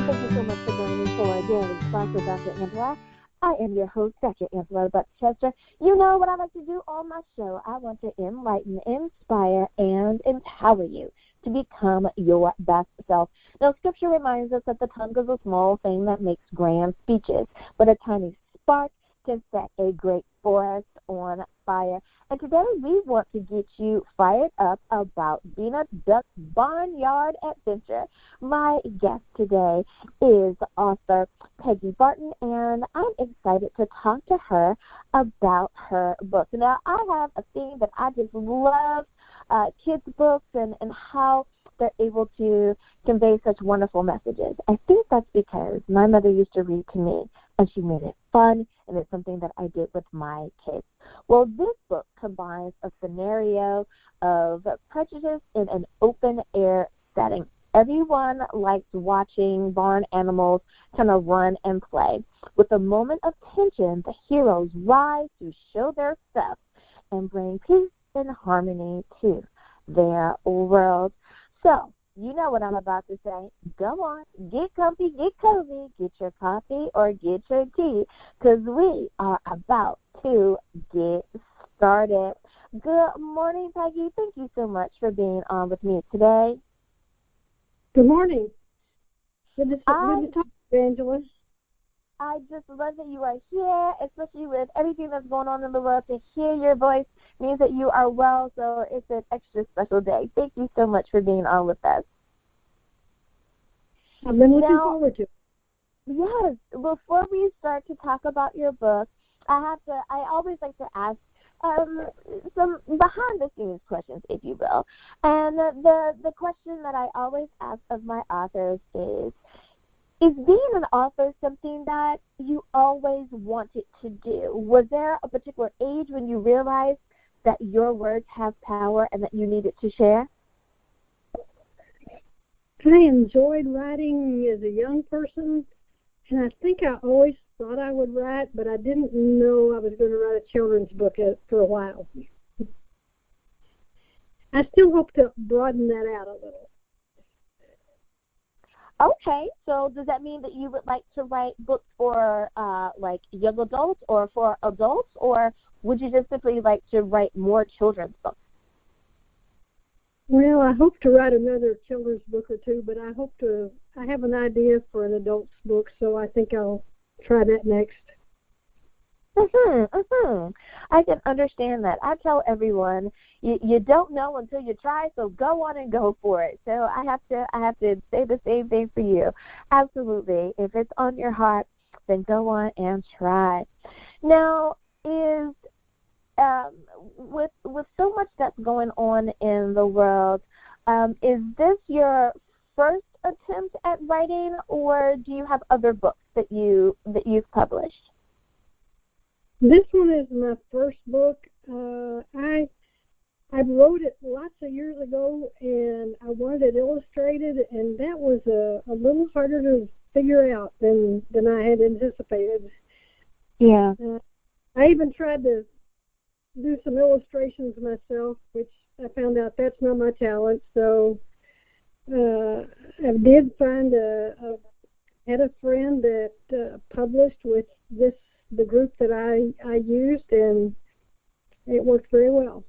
and thank you so much for joining me for Daily Spark with Dr. Angela. I am your host, Dr. Angela Chester. You know what I like to do on my show. I want to enlighten, inspire, and empower you to become your best self. Now, Scripture reminds us that the tongue is a small thing that makes grand speeches, but a tiny spark can set a great forest on fire. And today we want to get you fired up about Dena Duck's Barnyard Adventure. My guest today is author Peggy Barton, and I'm excited to talk to her about her book. Now, I have a thing that I just love kids' books and how they're able to convey such wonderful messages. I think that's because my mother used to read to me, and she made it fun, and it's something that I did with my kids. Well, this book combines a scenario of prejudice in an open-air setting. Everyone likes watching barn animals kind of run and play. With a moment of tension, the heroes rise to show their stuff and bring peace and harmony to their world. So, you know what I'm about to say. Go on, get comfy, get cozy, get your coffee or get your tea, because we are about to get started. Good morning, Peggy. Thank you so much for being on with me today. Good morning. Good to talk to you, Angela. I just love that you are here, especially with everything that's going on in the world. To hear your voice means that you are well, so it's an extra special day. Thank you so much for being on with us. I've been looking forward to it. Yes. Before we start to talk about your book, I always like to ask some behind-the-scenes questions, if you will. And the question that I always ask of my authors is being an author something that you always wanted to do? Was there a particular age when you realized that your words have power and that you needed to share? I enjoyed writing as a young person, and I think I always thought I would write, but I didn't know I was going to write a children's book for a while. I still hope to broaden that out a little. Okay, so does that mean that you would like to write books for like young adults or for adults, or would you just simply like to write more children's books? Well, I hope to write another children's book or two, but I have an idea for an adult's book, so I think I'll try that next. I can understand that. I tell everyone, you don't know until you try, so go on and go for it. So I have to say the same thing for you. Absolutely. If it's on your heart, then go on and try. Now, with so much that's going on in the world, is this your first attempt at writing, or do you have other books that you've published? This one is my first book. I wrote it lots of years ago, and I wanted it illustrated, and that was a little harder to figure out than I had anticipated. Yeah. I even tried to do some illustrations myself, which I found out that's not my talent. So I did find had a friend that published with the group that I used, and it worked very well.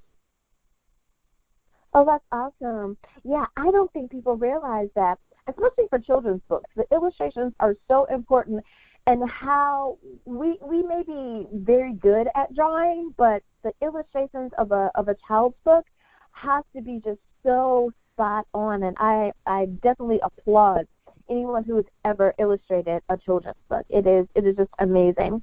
Oh, that's awesome. Yeah, I don't think people realize that, especially for children's books. The illustrations are so important, and how we may be very good at drawing, but the illustrations of a child's book has to be just so spot on, and I definitely applaud anyone who has ever illustrated a children's book. It is just amazing.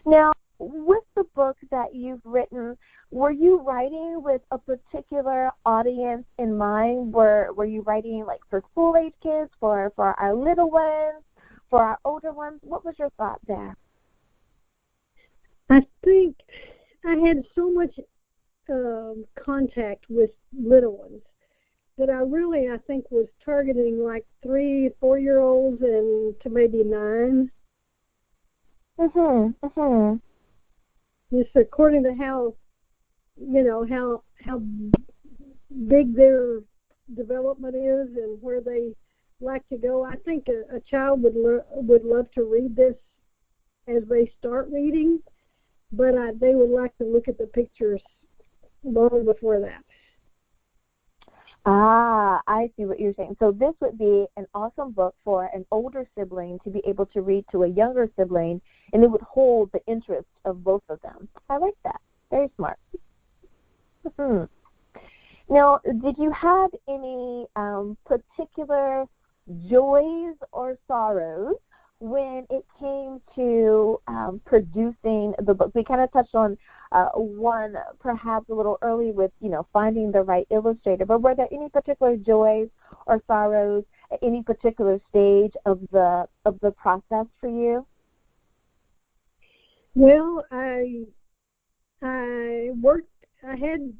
Now, with the book that you've written, were you writing with a particular audience in mind? Were you writing like for school-age kids, for our little ones, for our older ones? What was your thought there? I think I had so much contact with little ones that I think was targeting like 3-4-year-olds and to maybe 9. Just according to how big their development is and where they like to go. I think a child would love to read this as they start reading, but they would like to look at the pictures long before that. Ah, I see what you're saying. So this would be an awesome book for an older sibling to be able to read to a younger sibling, and it would hold the interest of both of them. I like that. Very smart. Now, did you have any particular joys or sorrows when it came to producing the book? We kind of touched on one perhaps a little early with, finding the right illustrator, but were there any particular joys or sorrows at any particular stage of the process for you? Well, I had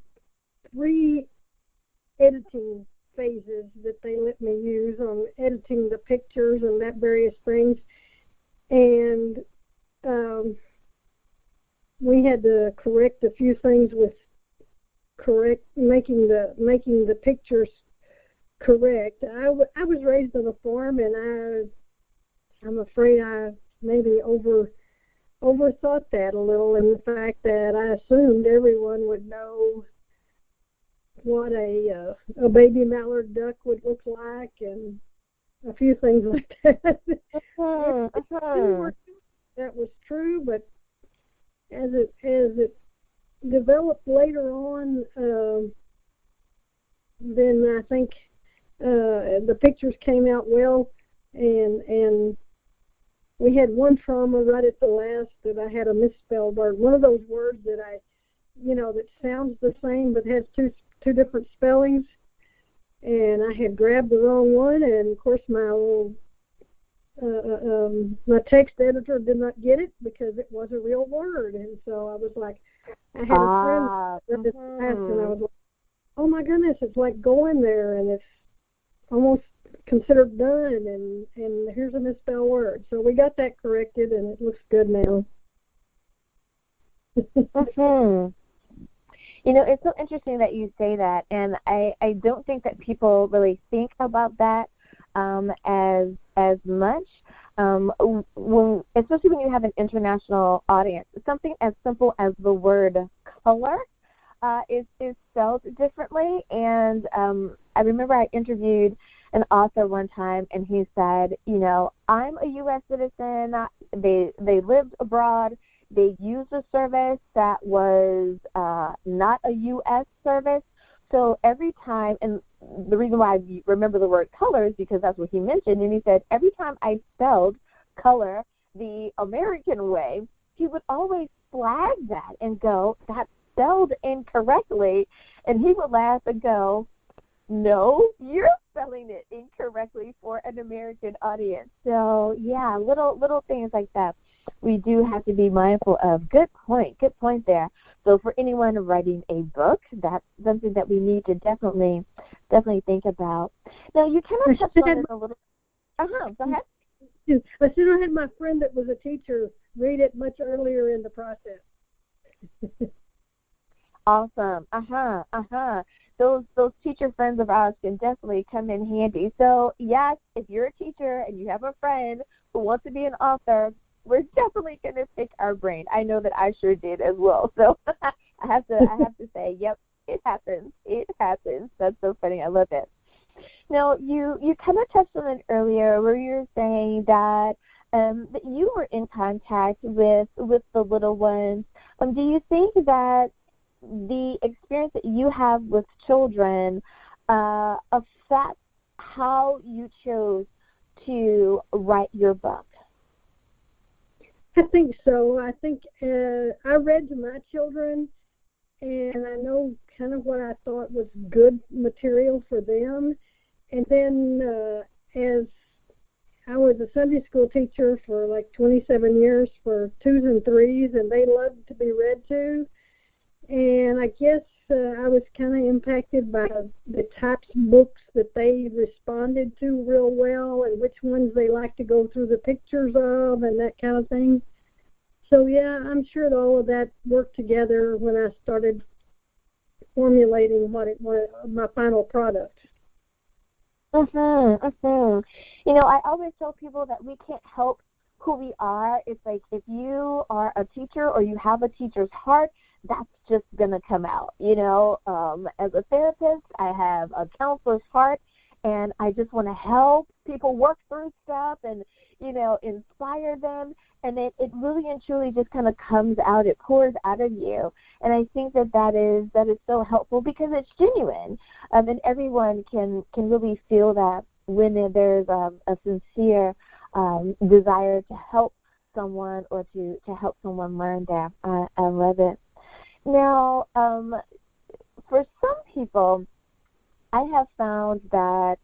3 editing phases that they let me use on editing the pictures and that various things, and we had to correct a few things with making the pictures correct. I was raised on a farm, and I'm afraid I maybe overthought that a little, in the fact that I assumed everyone would know what a baby mallard duck would look like, and a few things like that. That was true, but as it developed later on, then I think the pictures came out well, and we had one trauma right at the last that I had a misspelled word, one of those words that that sounds the same but has two different spellings, and I had grabbed the wrong one, and of course my text editor did not get it because it was a real word, and so I was like, I had a friend that this class, and I was like, oh my goodness, it's like going there, and it's almost considered done, and here's a misspelled word. So we got that corrected, and it looks good now. It's so interesting that you say that, and I don't think that people really think about that as much. Especially when you have an international audience, something as simple as the word color is spelled differently. And I remember I interviewed an author one time, and he said, I'm a U.S. citizen. They lived abroad. They used a service that was not a U.S. service. So every time, and the reason why I remember the word color is because that's what he mentioned, and he said every time I spelled color the American way, he would always flag that and go, that's spelled incorrectly, and he would laugh and go, no, you're spelling it incorrectly for an American audience. So, yeah, little things like that we do have to be mindful of. Good point there. So for anyone writing a book, that's something that we need to definitely think about. Now, you kind of touched on it a little. Go ahead. I should have had my friend that was a teacher read it much earlier in the process. Awesome. Those teacher friends of ours can definitely come in handy. So, yes, if you're a teacher and you have a friend who wants to be an author, we're definitely going to pick our brain. I know that I sure did as well. So I have to say, yep, it happens. It happens. That's so funny. I love it. Now, you kind of touched on it earlier where you were saying that you were in contact with the little ones. Do you think that the experience that you have with children affects how you chose to write your book? I think so. I think I read to my children, and I know kind of what I thought was good material for them. And then as I was a Sunday school teacher for like 27 years for 2s and 3s, and they loved to be read to. And I guess I was kind of impacted by the types of books that they responded to real well, and which ones they like to go through the pictures of, and that kind of thing. So yeah, I'm sure that all of that worked together when I started formulating what my final product. I always tell people that we can't help who we are. It's like if you are a teacher or you have a teacher's heart, that's just going to come out. As a therapist, I have a counselor's heart, and I just want to help people work through stuff and, inspire them. And it really and truly just kind of comes out. It pours out of you. And I think that is so helpful because it's genuine. And everyone can really feel that when there's a sincere desire to help someone or to help someone learn that. I love it. Now, for some people, I have found that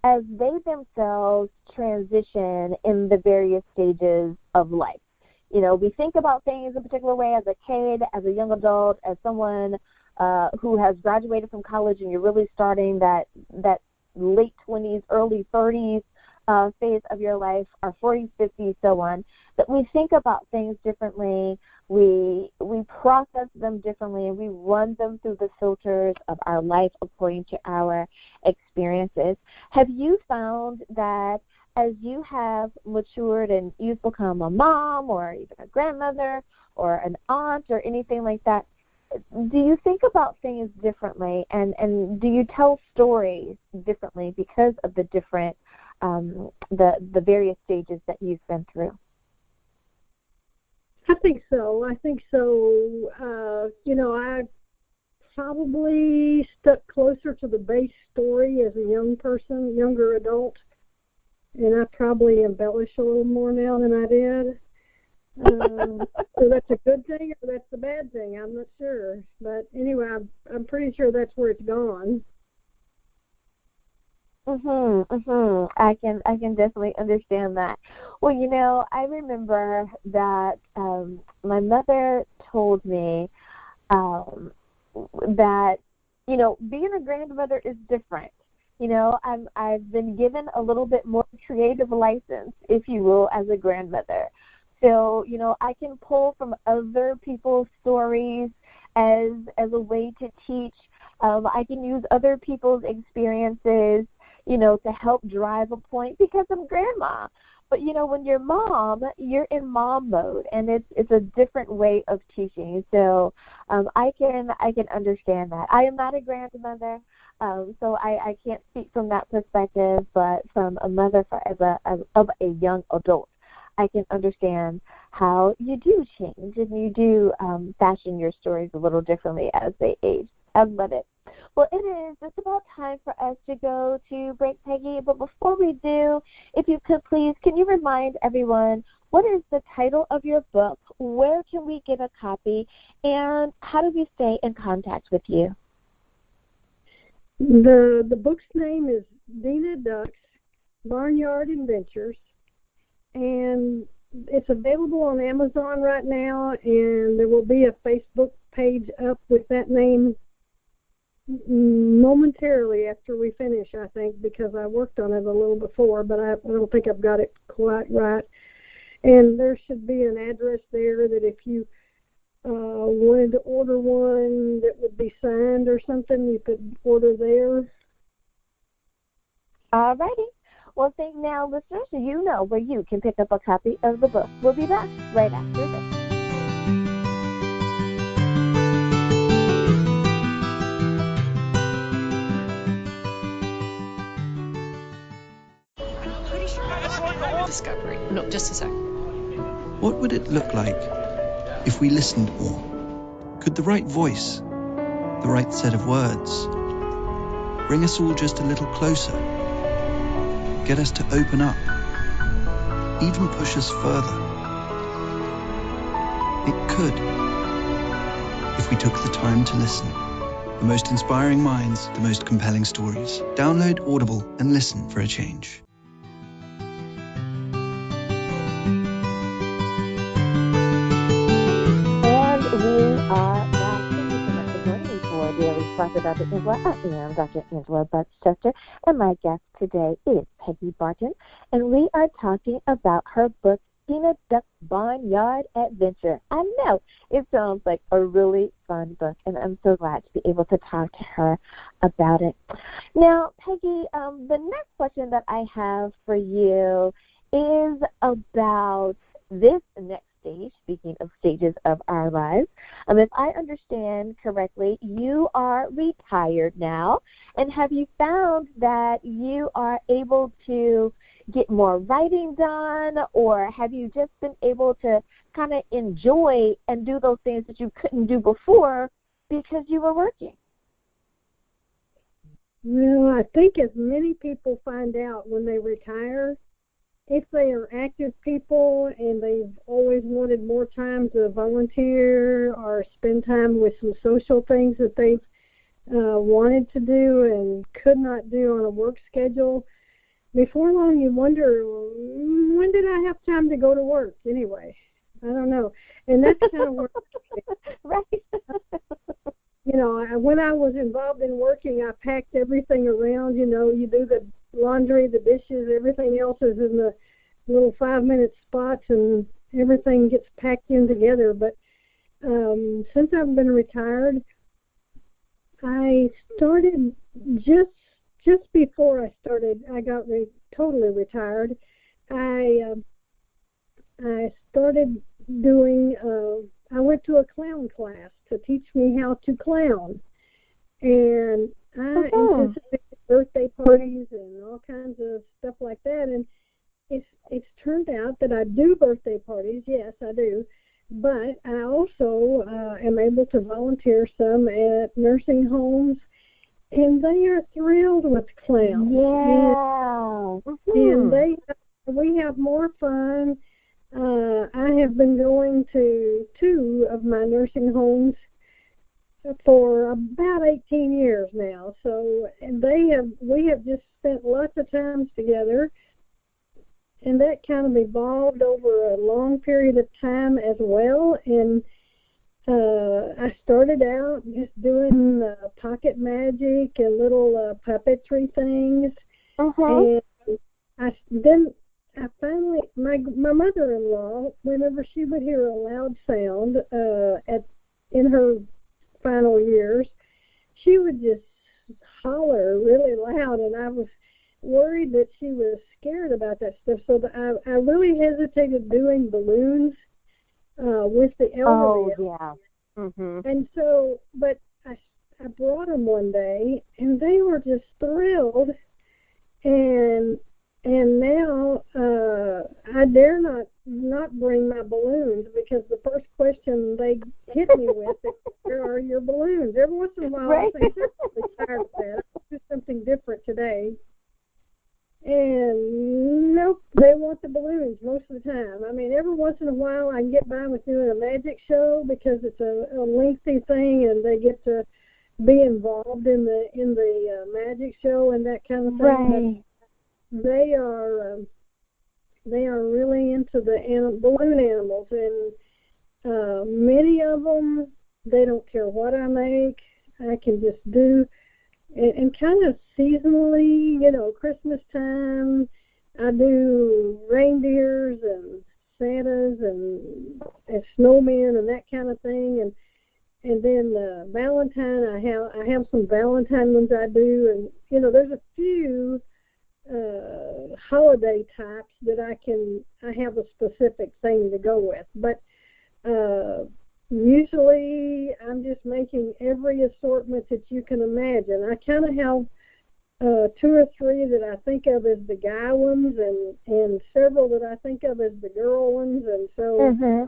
as they themselves transition in the various stages of life, we think about things a particular way as a kid, as a young adult, as someone who has graduated from college, and you're really starting that late 20s, early 30s phase of your life, our 40s, 50s, so on, that we think about things differently, we process them differently, and we run them through the filters of our life according to our experiences. Have you found that as you have matured and you've become a mom or even a grandmother or an aunt or anything like that, do you think about things differently, and do you tell stories differently because of the different the various stages that you've been through? I think so. I probably stuck closer to the base story as a younger adult, and I probably embellish a little more now than I did. So that's a good thing or that's a bad thing, I'm not sure. But anyway, I'm pretty sure that's where it's gone. I can definitely understand that. Well, I remember that my mother told me that being a grandmother is different. I've been given a little bit more creative license, if you will, as a grandmother. So I can pull from other people's stories as a way to teach. I can use other people's experiences to help drive a point because I'm grandma. But when you're mom, you're in mom mode, and it's a different way of teaching. So I can understand that. I am not a grandmother, so I can't speak from that perspective. But from a mother of a young adult, I can understand how you do change and you do fashion your stories a little differently as they age. I love it. Well, it is just about time for us to go to break, Peggy. But before we do, if you could please, can you remind everyone what is the title of your book? Where can we get a copy? And how do we stay in contact with you? The book's name is Dena Duck's Barnyard Adventures, and it's available on Amazon right now, and there will be a Facebook page up with that name momentarily after we finish, I think, because I worked on it a little before, but I don't think I've got it quite right. And there should be an address there that if you wanted to order one that would be signed or something, you could order there. All righty. Well, think now, listeners, you know where you can pick up a copy of the book. We'll be back right after this. Discovery. No, just a sec. What would it look like if we listened more? Could the right voice, the right set of words, bring us all just a little closer? Get us to open up, even push us further? It could, if we took the time to listen. The most inspiring minds, the most compelling stories. Download Audible and listen for a change. Sponsored Dr. Angela. I am Dr. Angela Butchester, and my guest today is Peggy Barton, and we are talking about her book, Peanut Duck Barnyard Adventure. I know it sounds like a really fun book, and I'm so glad to be able to talk to her about it. Now, Peggy, the next question that I have for you is about this next stage, speaking of stages of our lives. If I understand correctly, you are retired now, and have you found that you are able to get more writing done, or have you just been able to kind of enjoy and do those things that you couldn't do before because you were working? Well, I think as many people find out when they retire, if they are active people and they've always wanted more time to volunteer or spend time with some social things that they've wanted to do and could not do on a work schedule, before long you wonder, when did I have time to go to work anyway? I don't know. And that's kind of where right. You know, when I was involved in working, I packed everything around. You know, you do the laundry, the dishes, everything else is in the little 5-minute spots, and everything gets packed in together. But since I've been retired, I started just before I got totally retired. I started doing. I went to a clown class to teach me how to clown, and I anticipated birthday parties and all kinds of stuff like that. And it's turned out that I do birthday parties. Yes, I do. But I also am able to volunteer some at nursing homes, and they are thrilled with clowns. Yeah. And we have more fun. I have been going to 2 of my nursing homes for about 18 years now. So, and we have just spent lots of times together, and that kind of evolved over a long period of time as well. And I started out just doing pocket magic and little puppetry things. And then I finally, my mother-in-law, whenever she would hear a loud sound in her final years, she would just holler really loud, and I was worried that she was scared about that stuff. So I really hesitated doing balloons with the elderly. Oh, yeah. And so, but I brought them one day, and they were just thrilled. And now I dare not bring my balloons, because the first question they hit me with is, "Where are your balloons?" Every once in a while, I think they're really tired of that. I'll do something different today. And nope, they want the balloons most of the time. I mean, every once in a while I can get by with doing a magic show because it's a lengthy thing, and they get to be involved in the magic show and that kind of thing. But they are really into the balloon animals, and many of them, they don't care what I make. I can just do. And kind of seasonally, you know, Christmas time, I do reindeers and Santas and snowmen and that kind of thing. And then Valentine, I have some Valentine ones I do. And, you know, there's a few holiday types that I have a specific thing to go with. But usually I'm just making every assortment that you can imagine. I kind of have 2 or 3 that I think of as the guy ones, and several that I think of as the girl ones. And so I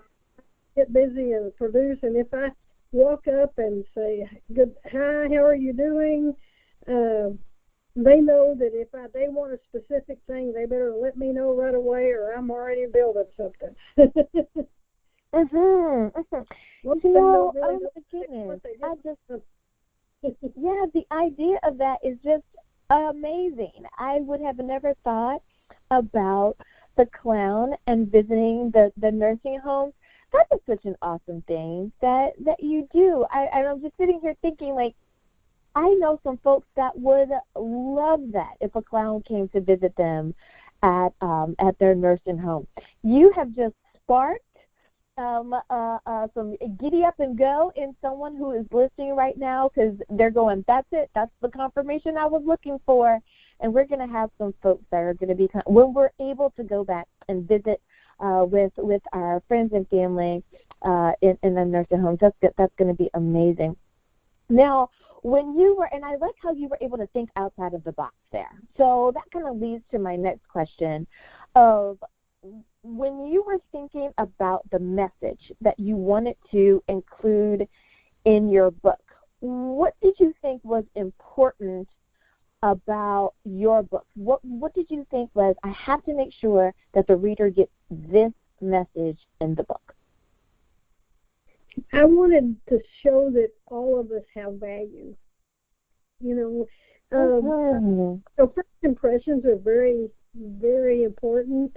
get busy and produce. And if I walk up and say, "Hi, how are you doing?" They know that if they want a specific thing, they better let me know right away, or I'm already building something. You know, oh my goodness, yeah, the idea of that is just amazing. I would have never thought about the clown and visiting the nursing homes. That is such an awesome thing that you do. I'm just sitting here thinking, like, I know some folks that would love that if a clown came to visit them. at their nursing home. You have just sparked some giddy up and go in someone who is listening right now, because they're going, that's it, that's the confirmation I was looking for. And we're going to have some folks that are going to be, when we're able to go back and visit with our friends and family in the nursing homes, that's going to be amazing. Now, when you were, and I like how you were able to think outside of the box there. So that kind of leads to my next question of, when you were thinking about the message that you wanted to include in your book, what did you think was important about your book? What did you think was, I have to make sure that the reader gets this message in the book? I wanted to show that all of us have value. You know, so first impressions are very, very important.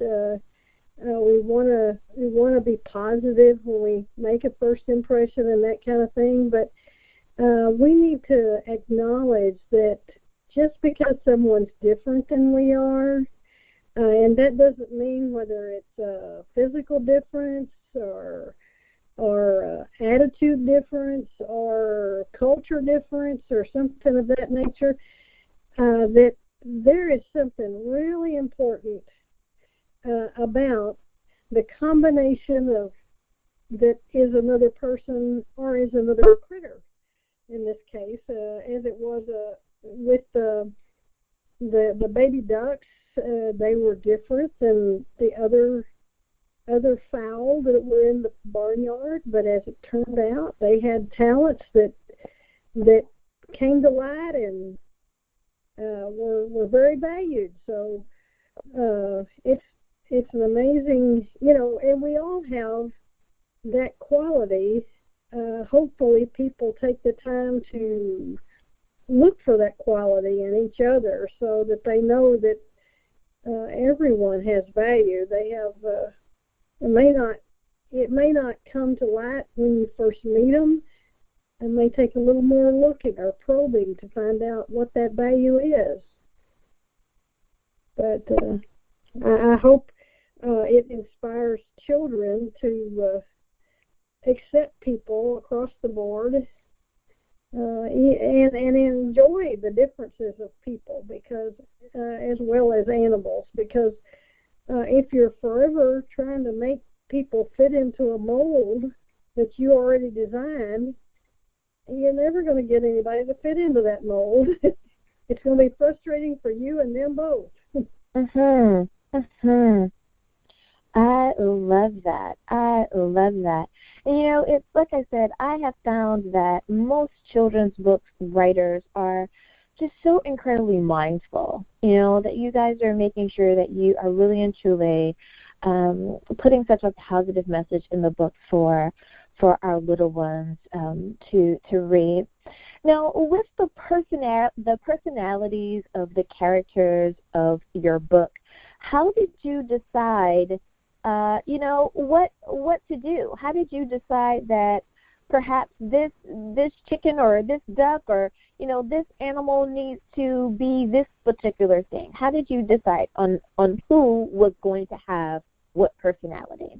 We want to be positive when we make a first impression and that kind of thing. But we need to acknowledge that just because someone's different than we are, and that doesn't mean whether it's a physical difference or attitude difference or culture difference or something of that nature, that there is something really important about the combination of that is another person or is another critter in this case, as it was with the baby ducks. They were different than the other fowl that were in the barnyard, but as it turned out, they had talents that came to light and were very valued. So it's an amazing, and we all have that quality. Hopefully people take the time to look for that quality in each other so that they know that everyone has value. They have, it may not come to light when you first meet them. It may take a little more looking or probing to find out what that value is. But I hope it inspires children to accept people across the board and enjoy the differences of people, because as well as animals, because if you're forever trying to make people fit into a mold that you already designed, you're never going to get anybody to fit into that mold. It's going to be frustrating for you and them both. I love that. And, it's like I said, I have found that most children's book writers are just so incredibly mindful, that you guys are making sure that you are really and truly putting such a positive message in the book for our little ones to read. Now, with the personalities of the characters of your book, how did you decide, what to do? How did you decide that perhaps this chicken or this duck or, this animal needs to be this particular thing? How did you decide on who was going to have what personality?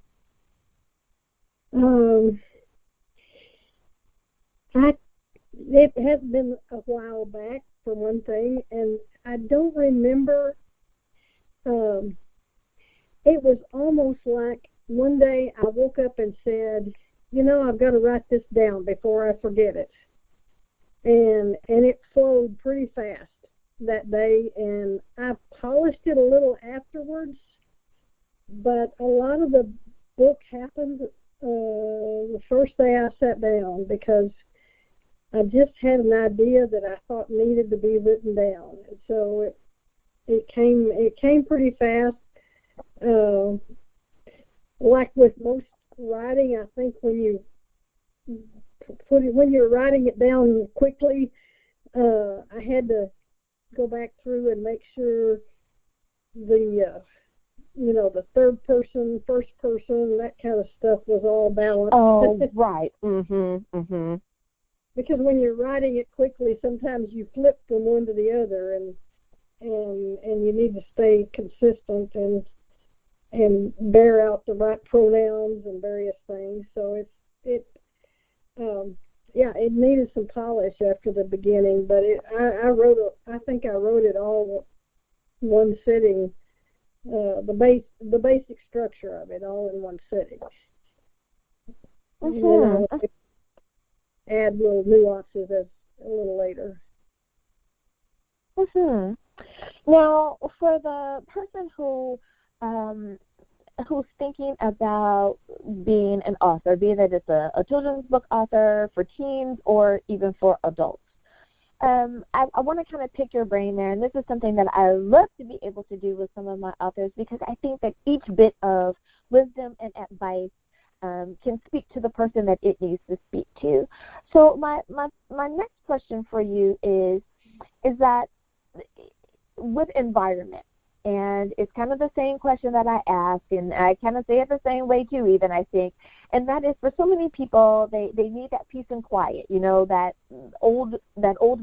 It has been a while back, for one thing, and I don't remember. It was almost like one day I woke up and said, I've got to write this down before I forget it. And it flowed pretty fast that day, and I polished it a little afterwards, but a lot of the book happened the first day I sat down, because I just had an idea that I thought needed to be written down. And so it came pretty fast. Like with most writing, I think when you're writing it down quickly, I had to go back through and make sure the third person, first person, that kind of stuff was all balanced. Oh, right. Because when you're writing it quickly, sometimes you flip from one to the other, and and you need to stay consistent and bear out the right pronouns and various things. So it needed some polish after the beginning, but I think I wrote it all one sitting. The basic structure of it all in one sitting. And then I'll add little nuances a little later. Now, for the person who's thinking about being an author, be that it's a children's book author for teens or even for adults, I want to kind of pick your brain there, and this is something that I love to be able to do with some of my authors, because I think that each bit of wisdom and advice can speak to the person that it needs to speak to. So my next question for you is that with environment, and it's kind of the same question that I ask, and I kind of say it the same way too, even, I think, and that is, for so many people, they need that peace and quiet, you know, that old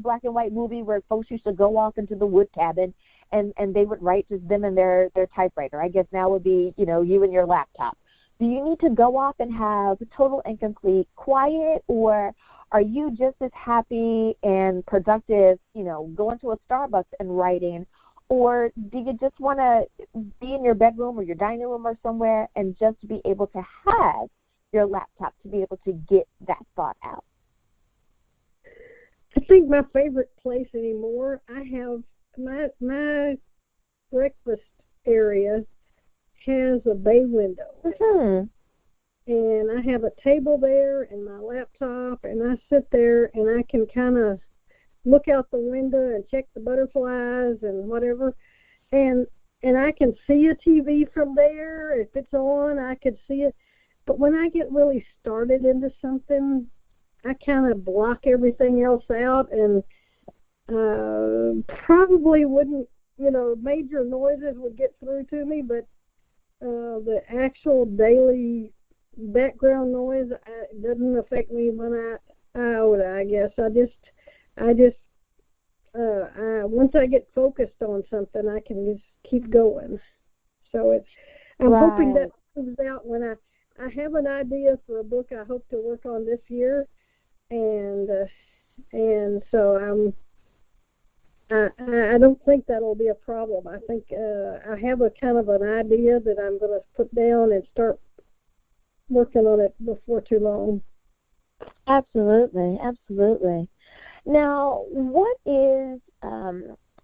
black and white movie where folks used to go off into the wood cabin and they would write, just them and their typewriter. I guess now would be, you know, you and your laptop. Do you need to go off and have total and complete quiet, or are you just as happy and productive, you know, going to a Starbucks and writing? Or do you just want to be in your bedroom or your dining room or somewhere and just be able to have your laptop to be able to get that thought out? I think my favorite place anymore, I have my breakfast area has a bay window. And I have a table there and my laptop, and I sit there and I can kind of look out the window and check the butterflies and whatever, and I can see a TV from there. If it's on, I could see it. But when I get really started into something, I kind of block everything else out, and probably wouldn't, you know, major noises would get through to me, but the actual daily background noise doesn't affect me one iota, I guess. Once I get focused on something, I can just keep going. So I'm hoping that moves out when I have an idea for a book I hope to work on this year, and so I don't think that'll be a problem. I think I have a kind of an idea that I'm going to put down and start working on it before too long. Absolutely. Now, what is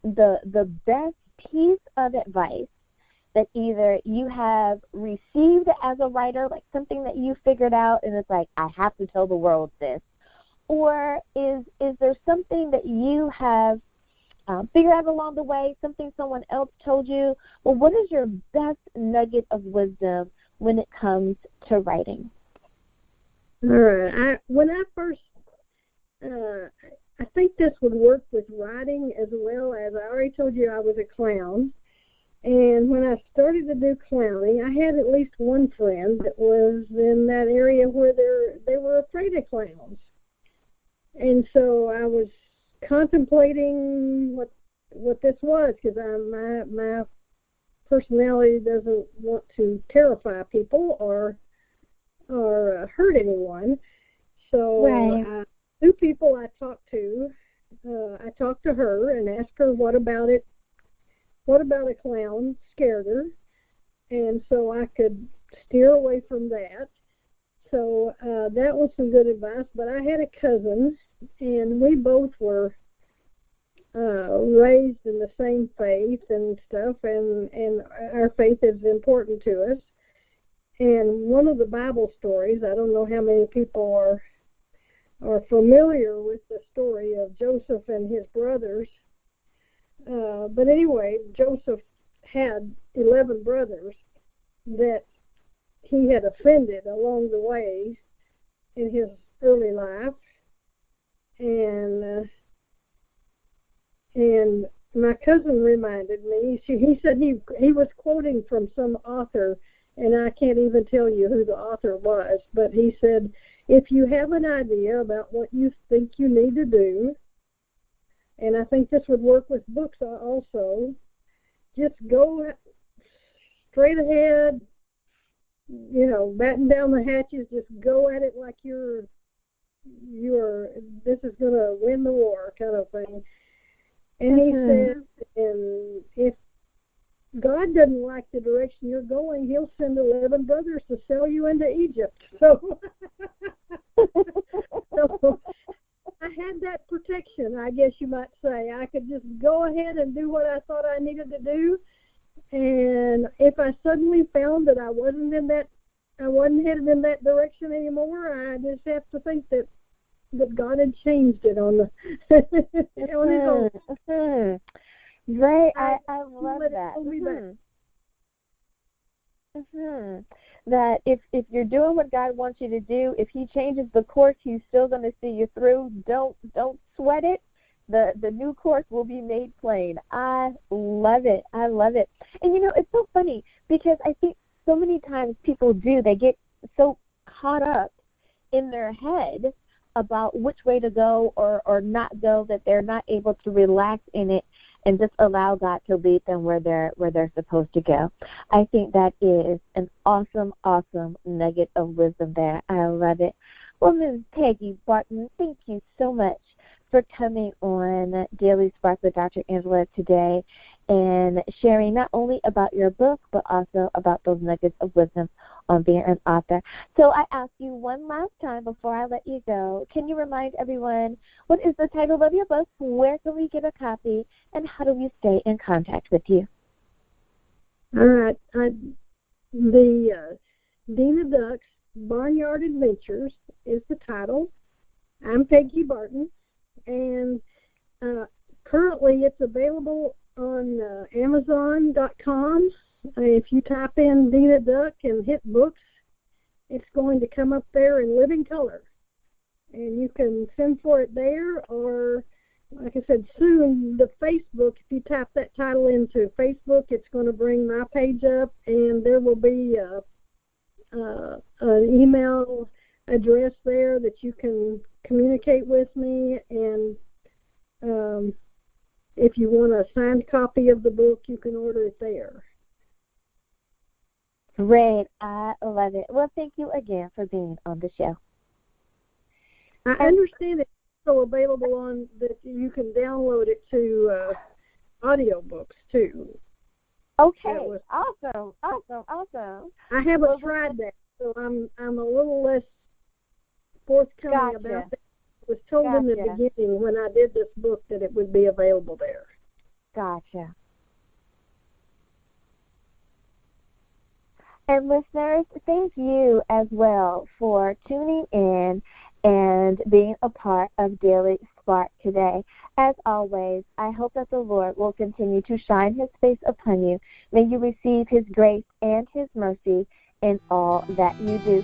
the best piece of advice that either you have received as a writer, like something that you figured out and it's like, I have to tell the world this, or is there something that you have figured out along the way, something someone else told you? Well, what is your best nugget of wisdom when it comes to writing? All right. When I first I think this would work with writing as well. As I already told you, I was a clown. And when I started to do clowning, I had at least one friend that was in that area where they were afraid of clowns. And so I was contemplating what this was, because my personality doesn't want to terrify people or hurt anyone. So two people I talked to, I talked to her and asked her what about a clown scared her, and so I could steer away from that. So that was some good advice. But I had a cousin, and we both were raised in the same faith and stuff, and our faith is important to us. And one of the Bible stories, I don't know how many people are familiar with the story of Joseph and his brothers. But anyway, Joseph had 11 brothers that he had offended along the way in his early life. And my cousin reminded me, he said he was quoting from some author, and I can't even tell you who the author was, but he said, if you have an idea about what you think you need to do, and I think this would work with books also. Just go straight ahead, batten down the hatches. Just go at it like you're this is going to win the war kind of thing. And he says, and if God doesn't like the direction you're going, he'll send 11 brothers to sell you into Egypt. So, so I had that protection, I guess you might say. I could just go ahead and do what I thought I needed to do. And if I suddenly found that I wasn't headed in that direction anymore, I just have to think that God had changed it on his own. Right, I love that. That if you're doing what God wants you to do, if he changes the course, he's still going to see you through. Don't sweat it. The new course will be made plain. I love it. I love it. And it's so funny because I think so many times people they get so caught up in their head about which way to go or not go that they're not able to relax in it and just allow God to lead them where they're supposed to go. I think that is an awesome, awesome nugget of wisdom there. I love it. Well, Ms. Peggy Barton, thank you so much for coming on Daily Spark with Dr. Angela today and sharing not only about your book, but also about those nuggets of wisdom on being an author. So I ask you one last time before I let you go, can you remind everyone what is the title of your book, where can we get a copy, and how do we stay in contact with you? All right. The Dena Duck's Barnyard Adventures is the title. I'm Peggy Barton, and currently it's available on Amazon.com. If you type in Dena Duck and hit books, it's going to come up there in living color. And you can send for it there, or, like I said, soon, the Facebook, if you type that title into Facebook, it's going to bring my page up, and there will be an email address there that you can communicate with me, and if you want a signed copy of the book, you can order it there. Great. I love it. Well, thank you again for being on the show. I understand it's still available on that you can download it to audiobooks too. Okay. Awesome. I haven't tried that, so I'm a little less forthcoming about that. I was told in the beginning when I did this book that it would be available there. Gotcha. And listeners, thank you as well for tuning in and being a part of Daily Spark today. As always, I hope that the Lord will continue to shine his face upon you. May you receive his grace and his mercy in all that you do.